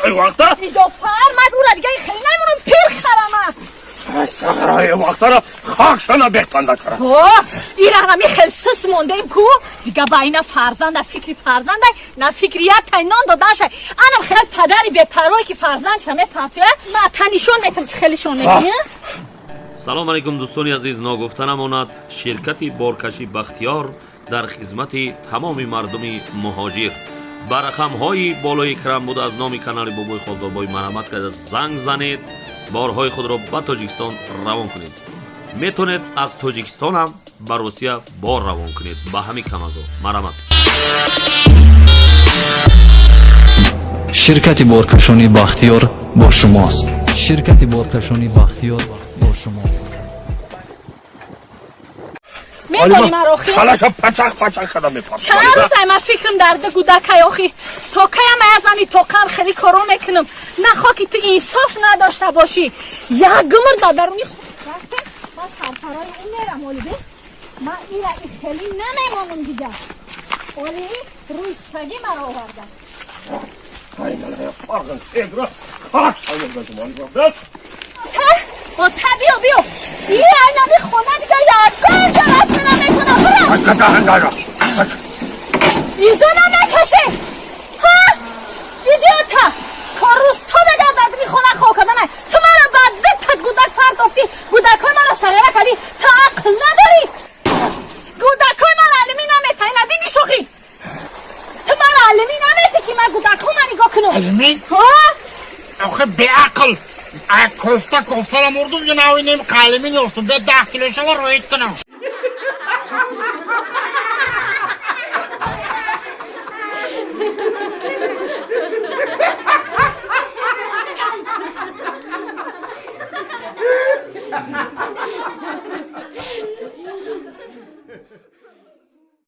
ای وقتا اینجا فرمد او را دیگه خیلی نمونم پیر خرمه سخرای وقتا را خاکشانا بهتنده کرد این رقمی خیلی سس مونده ایم کو دیگه با این فرزنده فکری فرزنده نه فکریت تینان دادن شد انم خیلی پدری به پروی که فرزند شمه پفیه ما تنیشون میتونم چه خیلی شون نگیم سلام علیکم دوستانی عزیز ناگفته نماند شرکت بارکشی بختیار در خدمت تمام مردم مهاجر با رقم‌های بالای کرم بود از نام کانال بابای خالداربای مرحمت کرده زنگ زنید بارهای خود را به تاجیکستان روان کنید میتونید از تاجیکستان هم به روسیه بار روان کنید به همین کانال مرحمت شرکت بارکشانی بختیار با شماست شرکت بارکشانی بختیار با شماست میتونی مراخی خلاصا پچق شده میپرد چند روزه من فکرم درد گودکای آخی تا که هم ازمی تا کم خیلی کارو میکنم نخوا که تو انصاف نداشته باشی یک گمر دادرونی خود رفته من سرپرای این میرم اولی من این را خیلی نمیمانم دیگه اولی روی سگی مرا آوردم خیلی فرقن تیگرا خاک شده بزمان با بیا بیا این اینمی خونه دیگه یادگار جرس نمیکنم برم ایزو نمیکشی ها ایدیوتا کاروستا بگم بدری خونه خوکدنه تو مرا بدت تد گودک فرد افتی گودک های مرا سغیره کردی تا عقل نداری گودک های من علمی نمیتایی ندیدی شوخی تو مرا علمی نمیتی که من گودک ها من نگاه کنم علمی؟ ها آخه به عقل کفته را مردم یه نوی نیم قلمی نیفتم به 10 کیلو شما رویت کنم